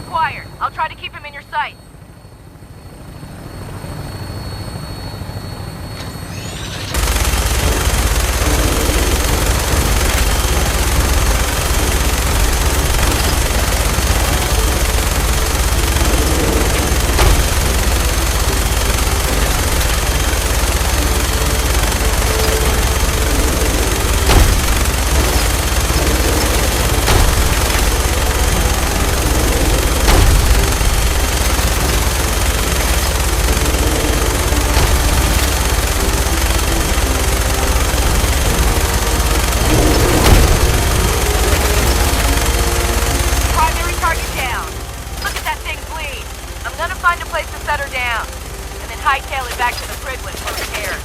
acquired. I'll try to keep him in your sights. Hightail it back to the Fridland for repairs.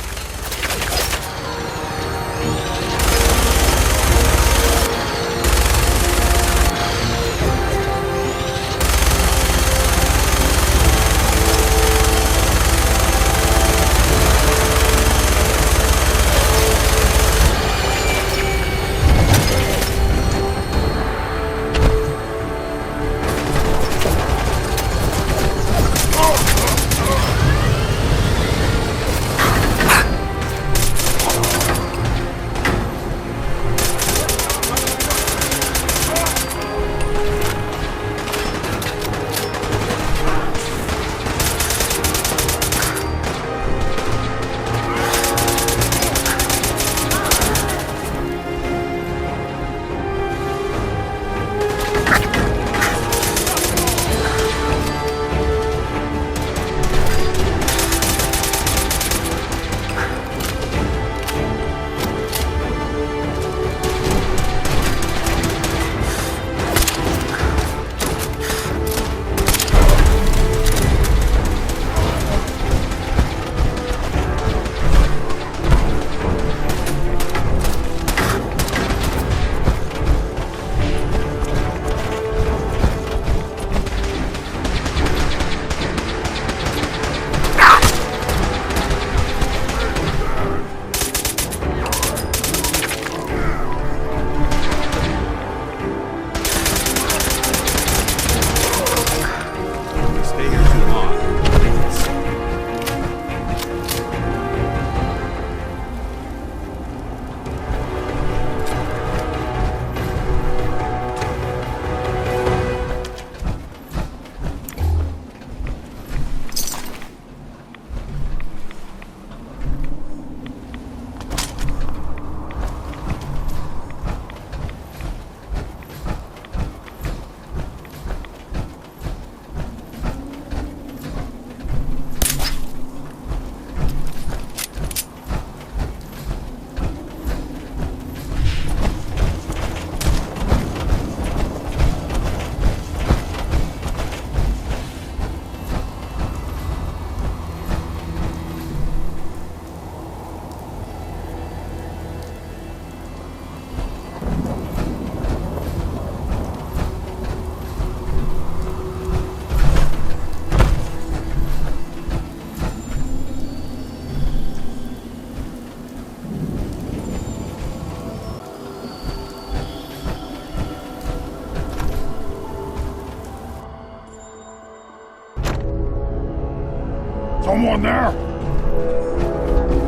Someone there?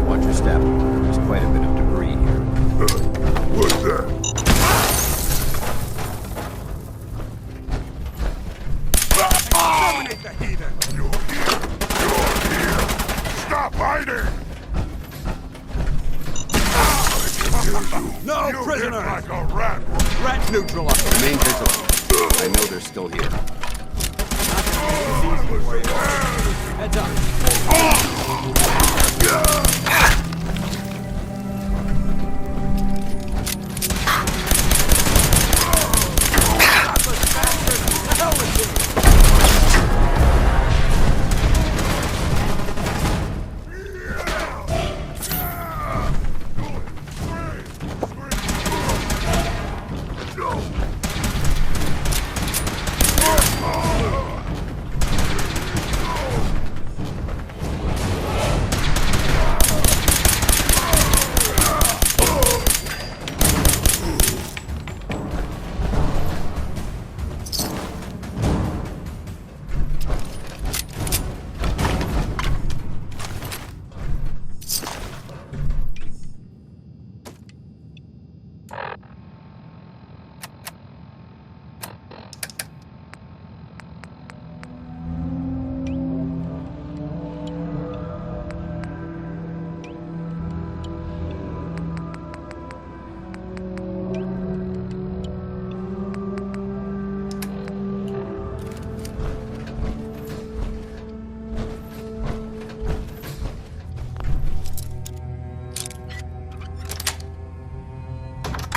Watch your step. There's quite a bit of debris here. What's that? Exterminate the heathen! You're here! You're here! Stop hiding! No You prisoner! hit like a rat! Rat neutralized! Remain vigilant. I know they're still here. Heads up!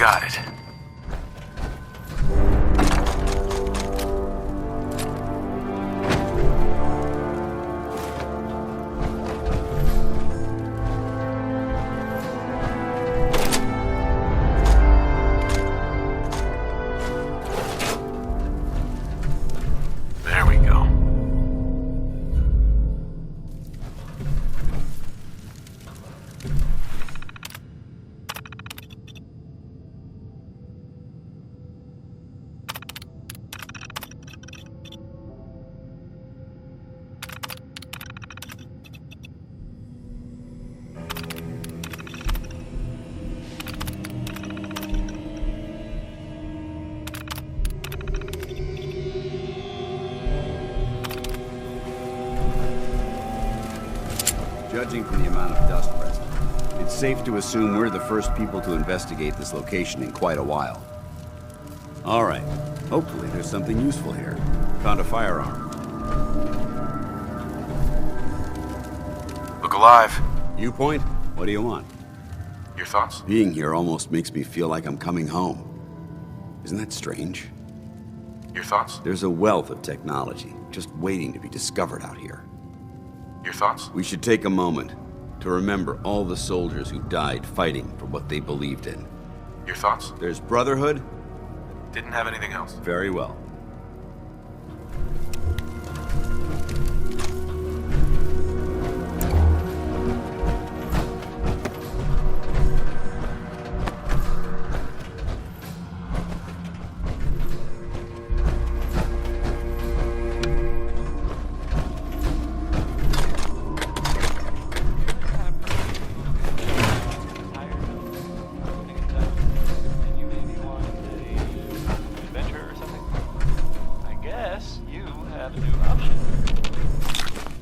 Got it. There we go. Judging from the amount of dust present, it's safe to assume we're the first people to investigate this location in quite a while. All right. Hopefully there's something useful here. Found a firearm. Look alive. Viewpoint? What do you want? Your thoughts? Being here almost makes me feel like I'm coming home. Isn't that strange? Your thoughts? There's a wealth of technology just waiting to be discovered out here. Your thoughts? We should take a moment to remember all the soldiers who died fighting for what they believed in. Your thoughts? There's brotherhood? Didn't have anything else. Very well.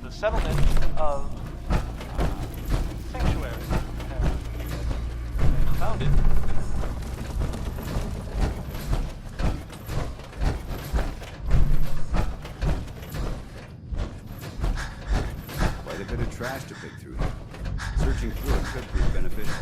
Settlement of sanctuary founded. Quite a bit of trash to pick through here. Searching through it could prove beneficial.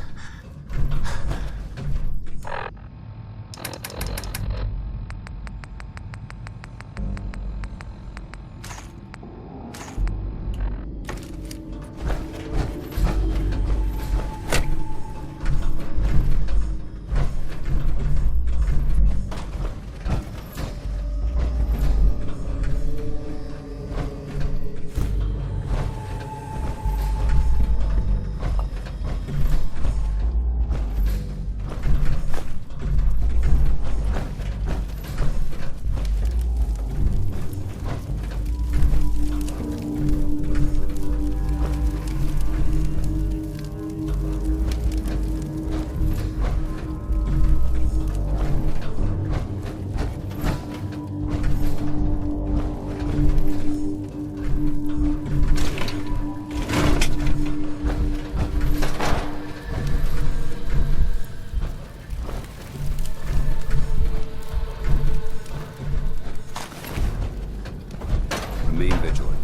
Remain vigilant.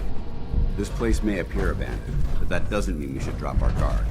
This place may appear abandoned, but that doesn't mean we should drop our guard.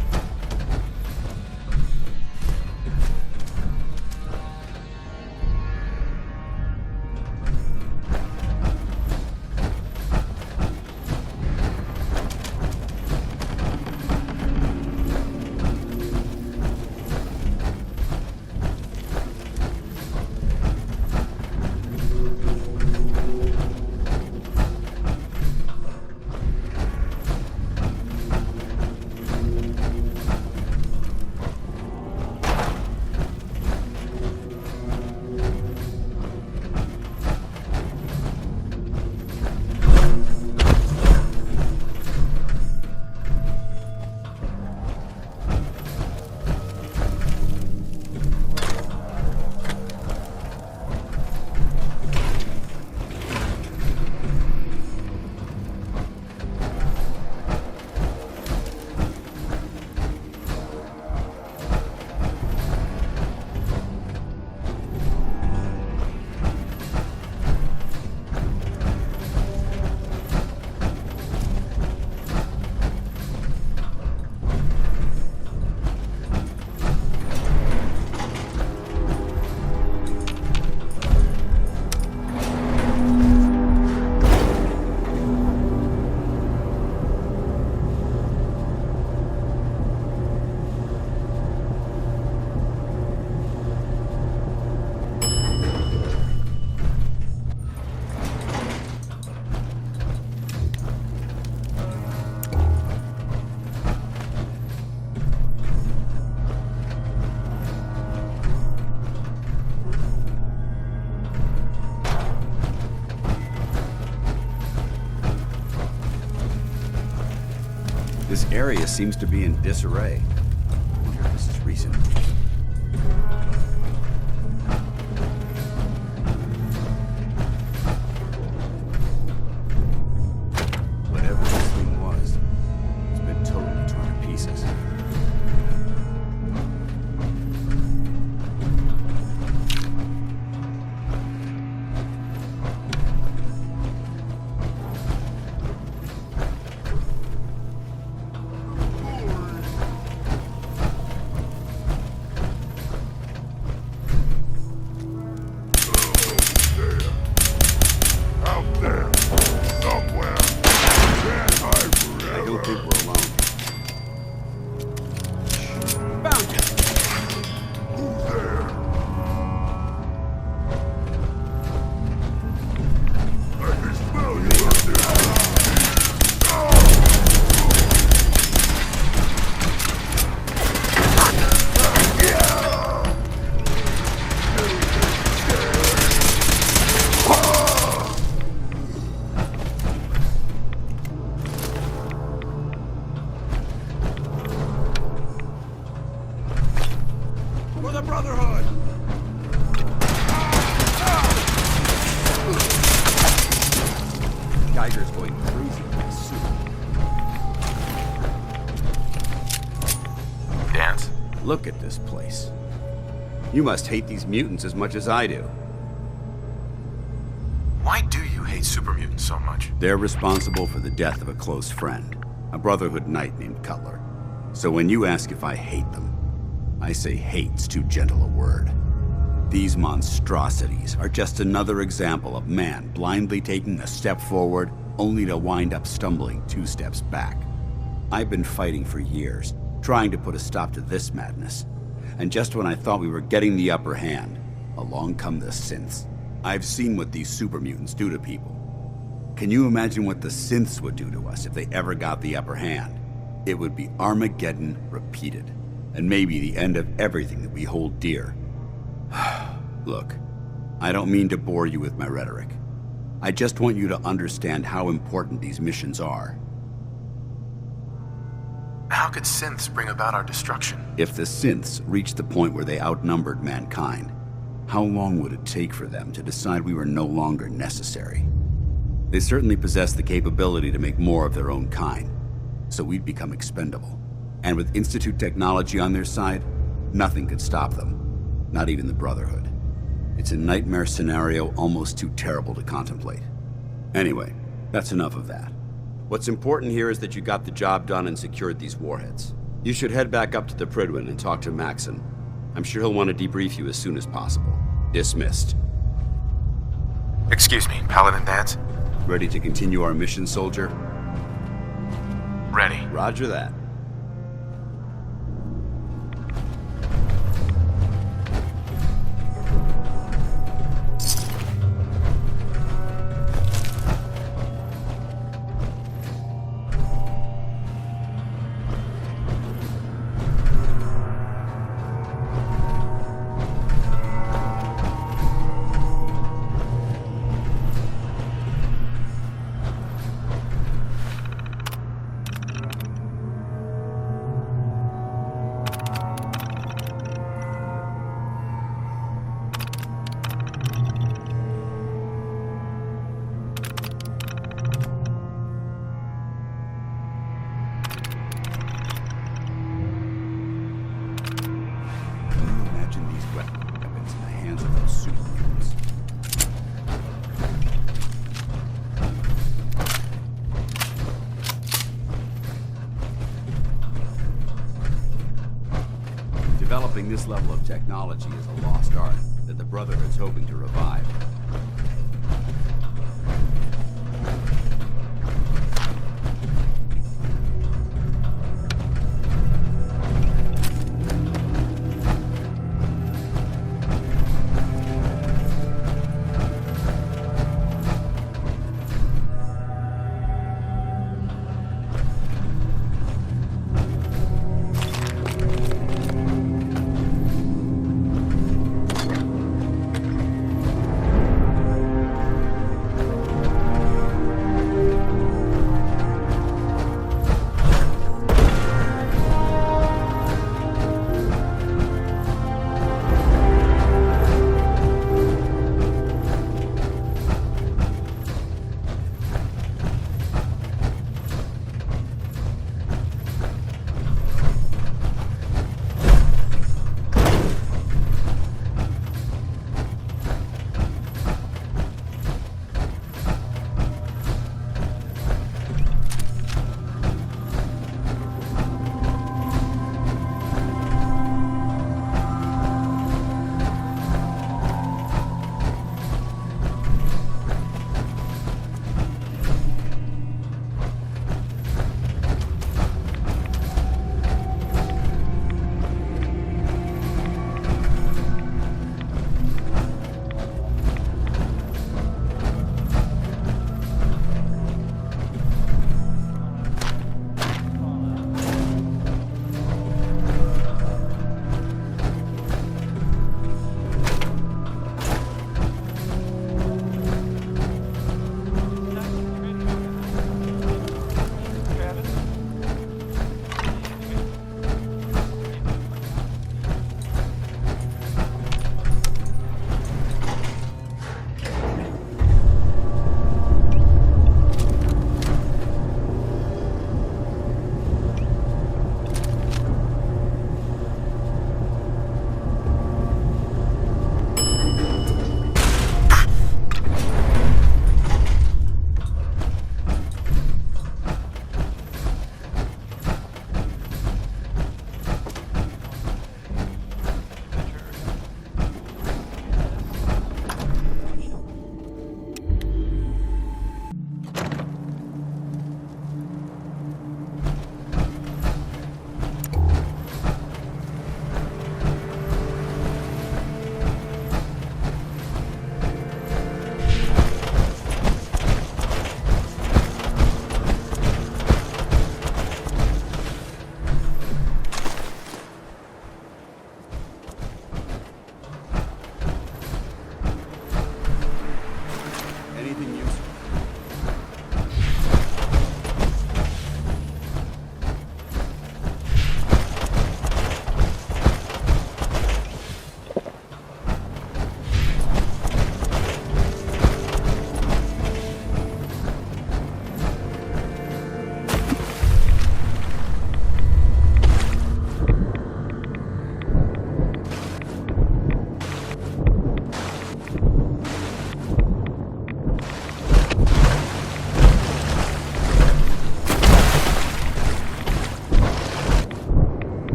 This area seems to be in disarray. I wonder if this is recent. Whatever this thing was, it's been totally torn to pieces. Out there. Somewhere. Can't hide I don't forever. think we're alone. Found you. Who's there? I can smell you out there. For the Brotherhood. Geiger's going crazy with this suit. Dance? Look at this place. You must hate these mutants as much as I do. Why do you hate super mutants so much? They're responsible for the death of a close friend, a Brotherhood knight named Cutler. So when you ask if I hate them, I say hate's too gentle a word. These monstrosities are just another example of man blindly taking a step forward only to wind up stumbling 2 steps back. I've been fighting for years, trying to put a stop to this madness. And just when I thought we were getting the upper hand, along come the synths. I've seen what these super mutants do to people. Can you imagine what the synths would do to us if they ever got the upper hand? It would be Armageddon repeated, and maybe the end of everything that we hold dear. Look, I don't mean to bore you with my rhetoric. I just want you to understand how important these missions are. How could synths bring about our destruction? If the synths reached the point where they outnumbered mankind, how long would it take for them to decide we were no longer necessary? They certainly possess the capability to make more of their own kind, so we'd become expendable. And with Institute technology on their side, nothing could stop them, not even the Brotherhood. It's a nightmare scenario almost too terrible to contemplate. Anyway, that's enough of that. What's important here is that you got the job done and secured these warheads. You should head back up to the Prydwen and talk to Maxon. I'm sure he'll want to debrief you as soon as possible. Dismissed. Excuse me, Paladin Dance? Ready to continue our mission, soldier? Ready. Roger that. Weapons in the hands of those super mutants. Developing this level of technology is a lost art that the Brotherhood's hoping to revive.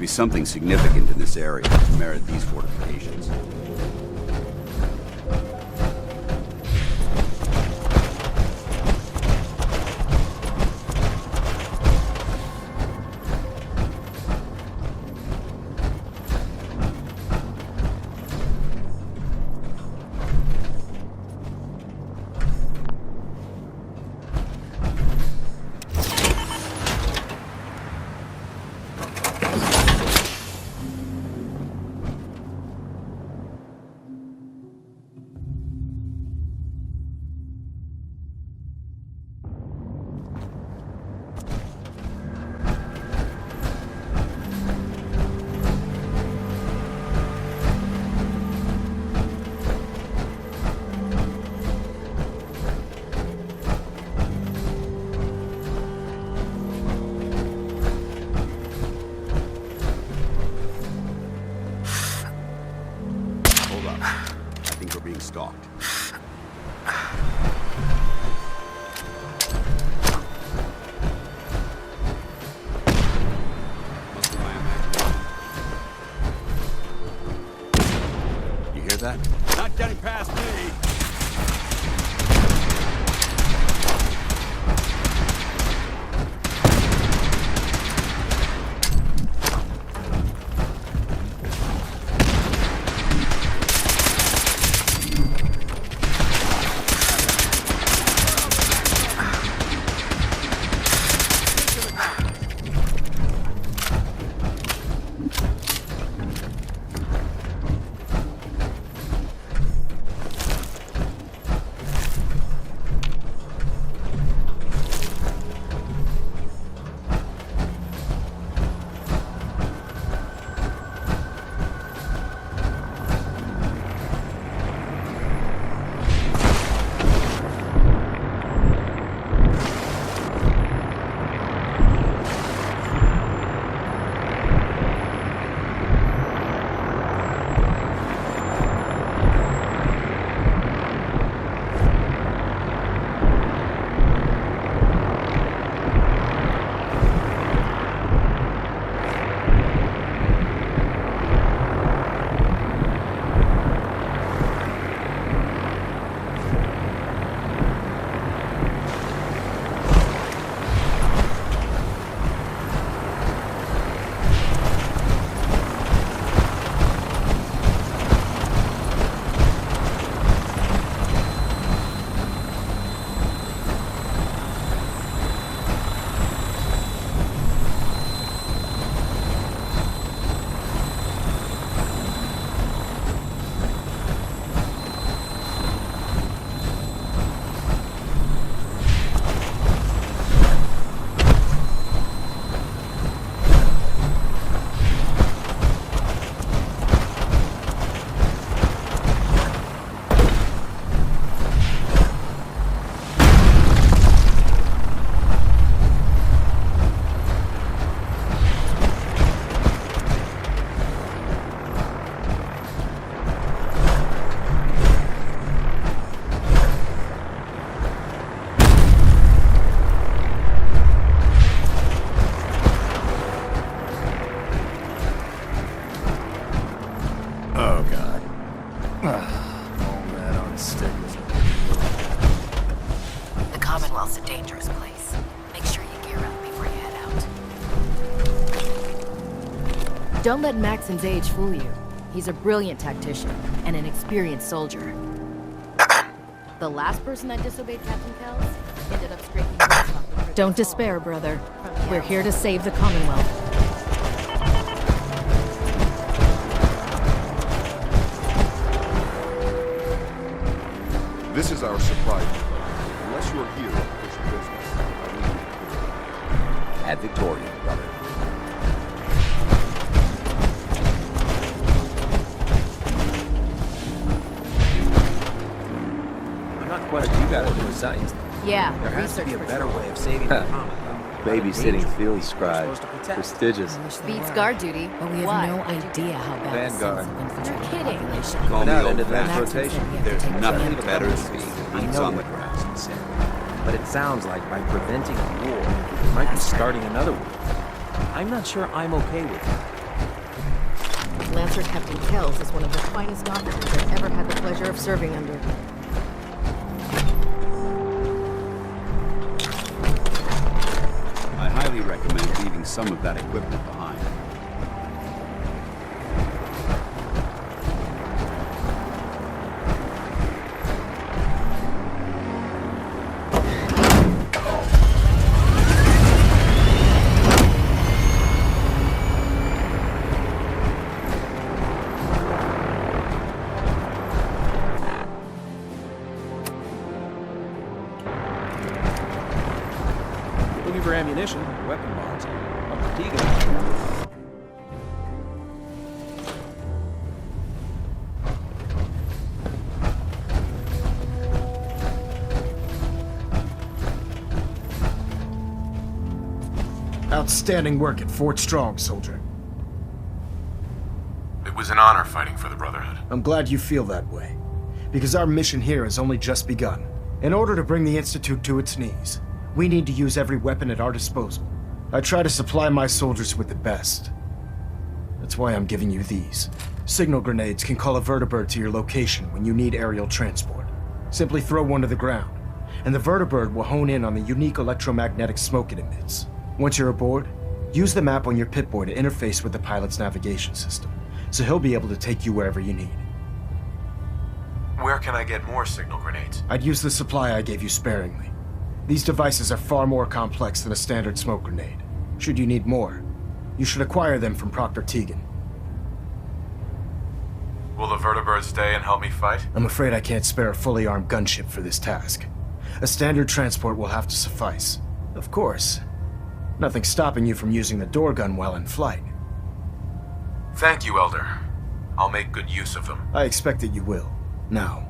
be something significant in this area to merit these fortifications. Stalked. You hear that? Not getting past me. Commonwealth's a dangerous place. Make sure you gear up before you head out. Don't let Maxon's age fool you. He's a brilliant tactician and an experienced soldier. The last person that disobeyed Captain Kells ended up scraping the roof off the bridge. Don't despair, brother. We're here to save the Commonwealth. This is our supply depot. Unless you're here on official business, I need you to clear. At Victoria, brother. I'm not quite sure you gotta do a science. Yeah, There has to be a research better for way of saving the Commonwealth. Babysitting field scribe. Prestigious. Beats guard duty, but we have no idea how bad Vanguard. You're kidding. Call me Not old into that fashioned. rotation. There's nothing to better the than being I boots know on the that. grass and sand. But it sounds like by preventing a war, we might be starting another one. I'm not sure I'm okay with it. Lancer Captain Kells is one of the finest officers I've ever had the pleasure of serving under. I highly recommend leaving some of that equipment behind. Looking for ammunition, weapon mods. Up to Tegan. Outstanding work at Fort Strong, soldier. It was an honor fighting for the Brotherhood. I'm glad you feel that way, because our mission here has only just begun. In order to bring the Institute to its knees, we need to use every weapon at our disposal. I try to supply my soldiers with the best. That's why I'm giving you these. Signal grenades can call a vertibird to your location when you need aerial transport. Simply throw one to the ground, and the vertibird will hone in on the unique electromagnetic smoke it emits. Once you're aboard, use the map on your Pip-Boy to interface with the pilot's navigation system, so he'll be able to take you wherever you need. Where can I get more signal grenades? I'd use the supply I gave you sparingly. These devices are far more complex than a standard smoke grenade. Should you need more, you should acquire them from Proctor Tegan. Will the vertibird stay and help me fight? I'm afraid I can't spare a fully armed gunship for this task. A standard transport will have to suffice. Of course, nothing stopping you from using the door gun while in flight. Thank you, Elder. I'll make good use of them. I expect that you will. Now,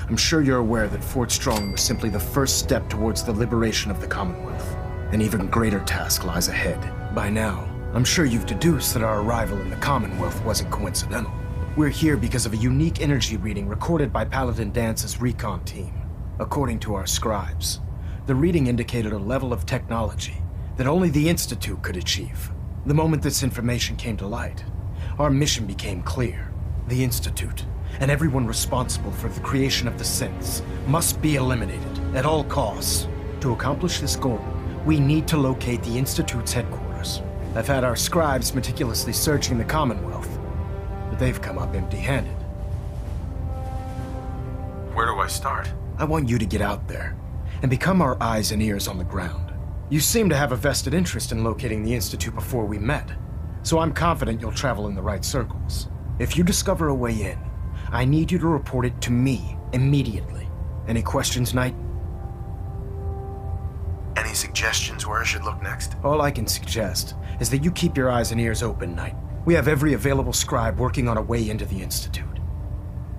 I'm sure you're aware that Fort Strong was simply the first step towards the liberation of the Commonwealth. An even greater task lies ahead. By now, I'm sure you've deduced that our arrival in the Commonwealth wasn't coincidental. We're here because of a unique energy reading recorded by Paladin Dance's recon team. According to our scribes, the reading indicated a level of technology that only the Institute could achieve. The moment this information came to light, our mission became clear. The Institute, and everyone responsible for the creation of the synths, must be eliminated at all costs. To accomplish this goal, we need to locate the Institute's headquarters. I've had our scribes meticulously searching the Commonwealth, but they've come up empty-handed. Where do I start? I want you to get out there and become our eyes and ears on the ground. You seem to have a vested interest in locating the Institute before we met, so I'm confident you'll travel in the right circles. If you discover a way in, I need you to report it to me immediately. Any questions, Knight? Any suggestions where I should look next? All I can suggest is that you keep your eyes and ears open, Knight. We have every available scribe working on a way into the Institute.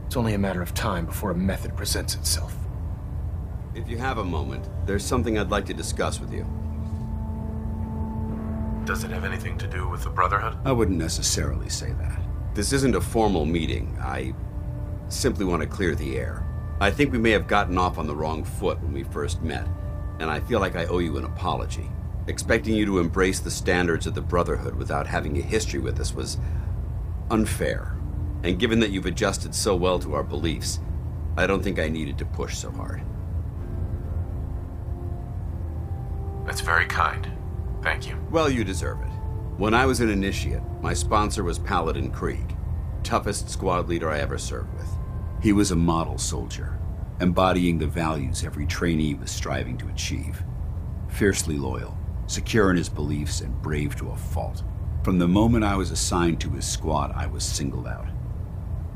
It's only a matter of time before a method presents itself. If you have a moment, there's something I'd like to discuss with you. Does it have anything to do with the Brotherhood? I wouldn't necessarily say that. This isn't a formal meeting. I simply want to clear the air. I think we may have gotten off on the wrong foot when we first met, and I feel like I owe you an apology. Expecting you to embrace the standards of the Brotherhood without having a history with us was unfair. And given that you've adjusted so well to our beliefs, I don't think I needed to push so hard. That's very kind. Thank you. Well, you deserve it. When I was an initiate, my sponsor was Paladin Krieg, toughest squad leader I ever served with. He was a model soldier, embodying the values every trainee was striving to achieve. Fiercely loyal, secure in his beliefs, and brave to a fault. From the moment I was assigned to his squad, I was singled out.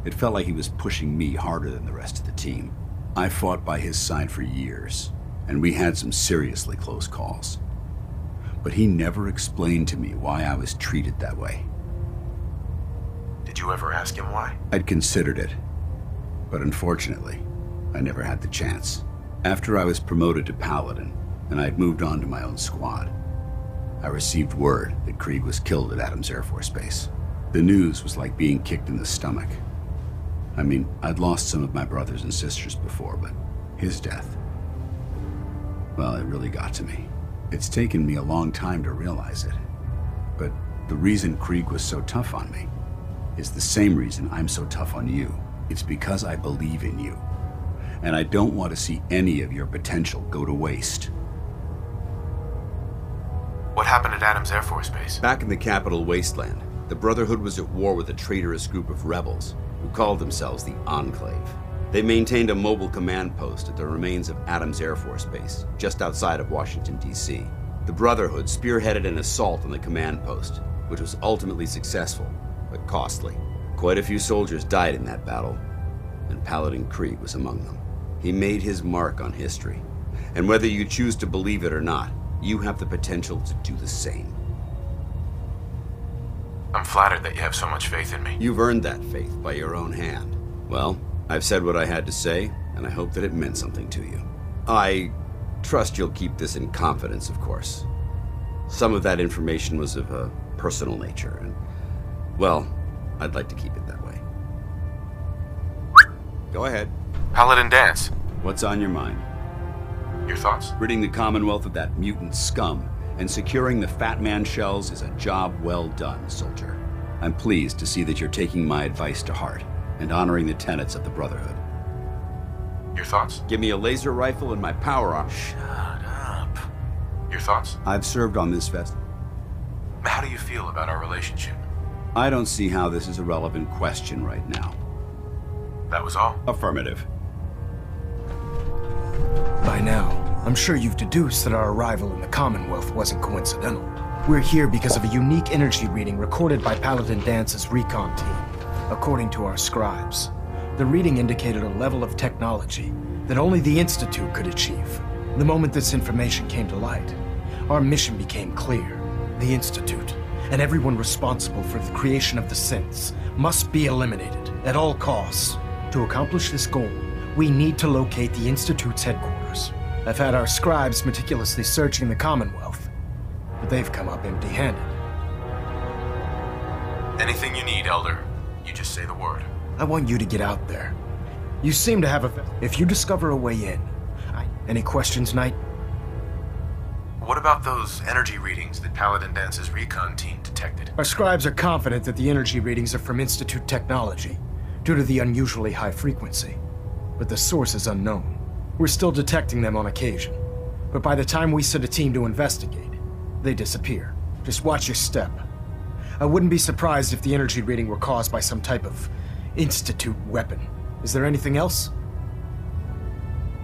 It felt like he was pushing me harder than the rest of the team. I fought by his side for years, and we had some seriously close calls. But he never explained to me why I was treated that way. Did you ever ask him why? I'd considered it, but unfortunately, I never had the chance. After I was promoted to Paladin, and I'd moved on to my own squad, I received word that Krieg was killed at Adams Air Force Base. The news was like being kicked in the stomach. I mean, I'd lost some of my brothers and sisters before, but his death, well, it really got to me. It's taken me a long time to realize it, but the reason Krieg was so tough on me is the same reason I'm so tough on you. It's because I believe in you. And I don't want to see any of your potential go to waste. What happened at Adams Air Force Base? Back in the capital, Wasteland, the Brotherhood was at war with a traitorous group of rebels who called themselves the Enclave. They maintained a mobile command post at the remains of Adams Air Force Base, just outside of Washington, D.C. The Brotherhood spearheaded an assault on the command post, which was ultimately successful, but costly. Quite a few soldiers died in that battle, and Paladin Krieg was among them. He made his mark on history, and whether you choose to believe it or not, you have the potential to do the same. I'm flattered that you have so much faith in me. You've earned that faith by your own hand. Well, I've said what I had to say, and I hope that it meant something to you. I trust you'll keep this in confidence, of course. Some of that information was of a personal nature, and, well, I'd like to keep it that way. Go ahead. Paladin Danse. What's on your mind? Your thoughts? Ridding the Commonwealth of that mutant scum and securing the Fat Man shells is a job well done, soldier. I'm pleased to see that you're taking my advice to heart and honoring the tenets of the Brotherhood. Your thoughts? Give me a laser rifle and my power arm. Shut up. Your thoughts? I've served on this vessel. How do you feel about our relationship? I don't see how this is a relevant question right now. That was all? Affirmative. By now, I'm sure you've deduced that our arrival in the Commonwealth wasn't coincidental. We're here because of a unique energy reading recorded by Paladin Dance's recon team. According to our scribes, the reading indicated a level of technology that only the Institute could achieve. The moment this information came to light, our mission became clear. The Institute, and everyone responsible for the creation of the synths, must be eliminated at all costs. To accomplish this goal, we need to locate the Institute's headquarters. I've had our scribes meticulously searching the Commonwealth, but they've come up empty-handed. Anything you need, Elder. You just say the word. I want you to get out there. You seem to have If you discover a way in... Any questions, Knight? What about those energy readings that Paladin Dance's recon team detected? Our scribes are confident that the energy readings are from Institute technology, due to the unusually high frequency. But the source is unknown. We're still detecting them on occasion. But by the time we send a team to investigate, they disappear. Just watch your step. I wouldn't be surprised if the energy reading were caused by some type of Institute weapon. Is there anything else?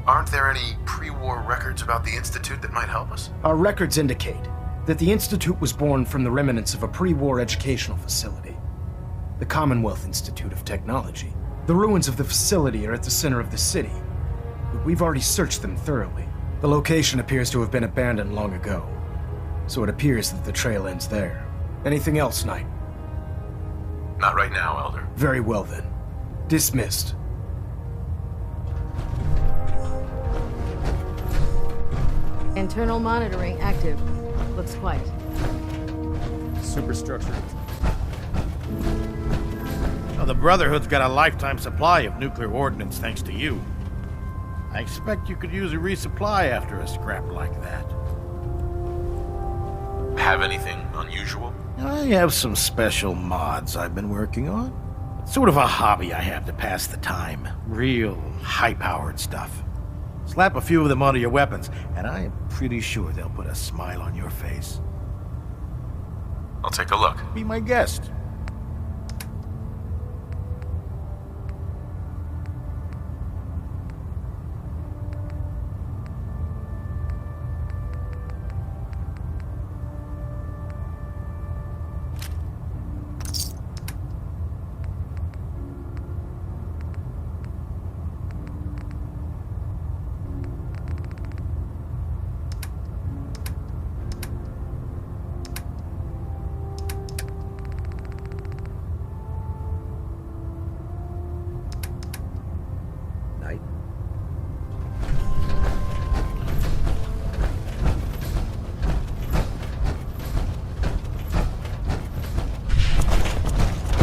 Aren't there any pre-war records about the Institute that might help us? Our records indicate that the Institute was born from the remnants of a pre-war educational facility, the Commonwealth Institute of Technology. The ruins of the facility are at the center of the city, but we've already searched them thoroughly. The location appears to have been abandoned long ago, so it appears that the trail ends there. Anything else, Knight? Not right now, Elder. Very well then. Dismissed. Internal monitoring active. Looks quiet. Superstructure. Well, the Brotherhood's got a lifetime supply of nuclear ordnance thanks to you. I expect you could use a resupply after a scrap like that. Have anything unusual? I have some special mods I've been working on. It's sort of a hobby I have to pass the time. Real high-powered stuff. Slap a few of them onto your weapons, and I am pretty sure they'll put a smile on your face. I'll take a look. Be my guest.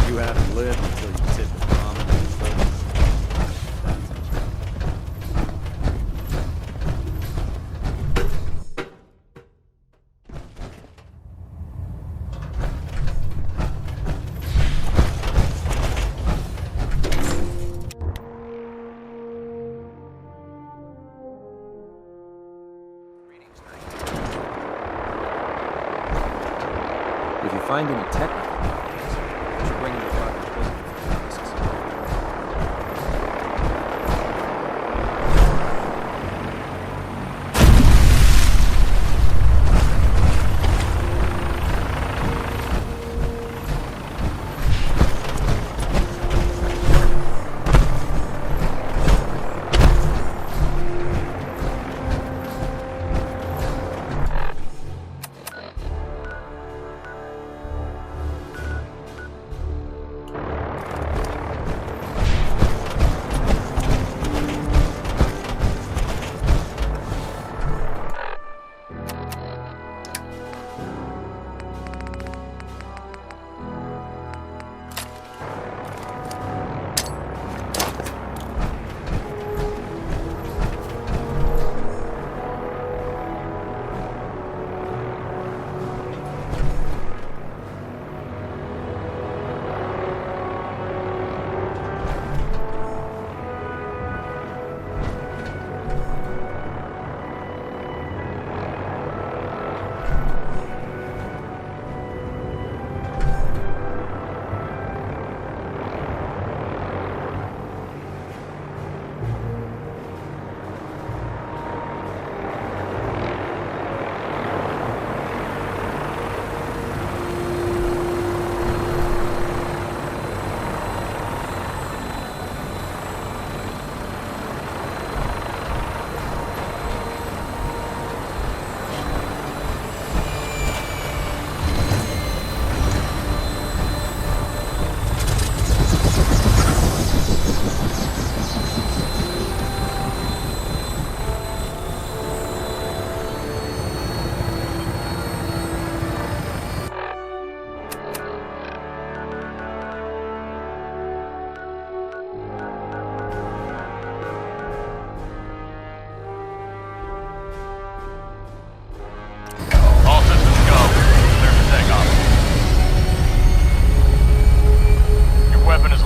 You haven't lived until you tip the bomb in the shoulder. if you find any technical problems, you should bring in the proper equipment for analysis.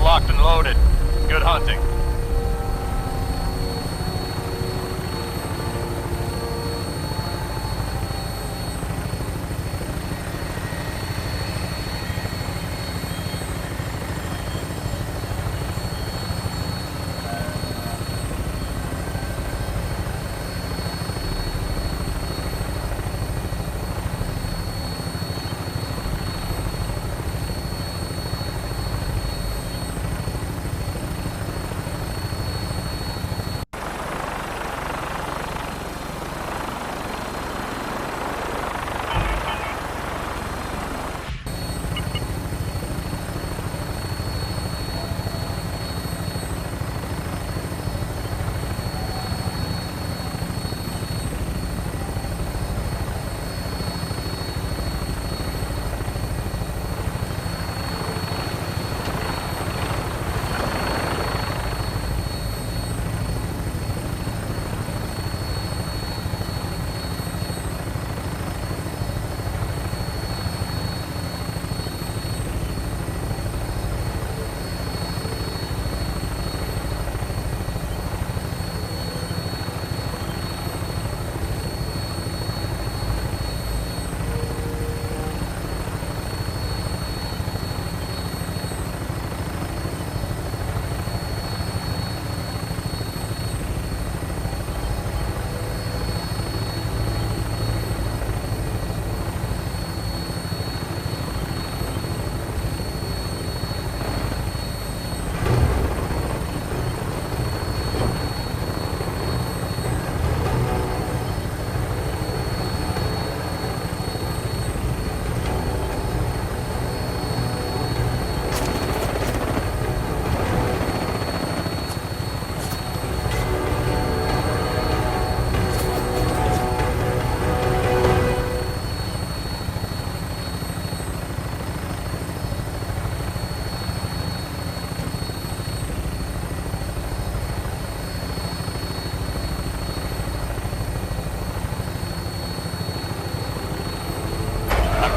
Locked and loaded. Good hunting.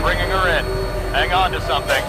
Bringing her in. Hang on to something.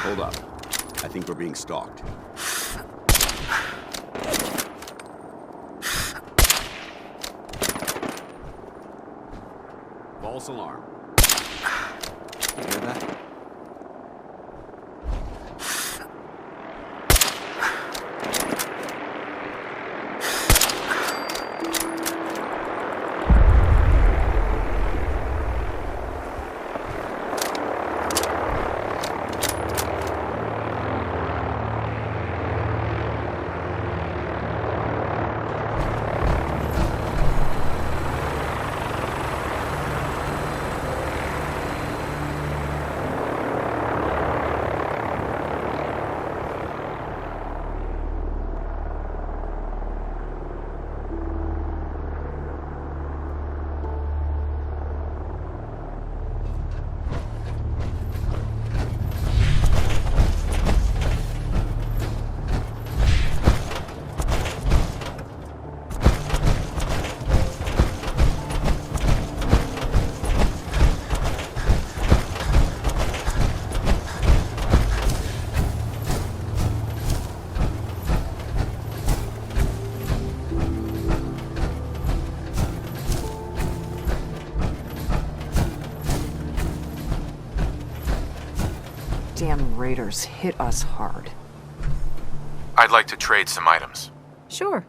Hold up. I think we're being stalked. False alarm. You hear that? Damn raiders hit us hard. I'd like to trade some items. Sure.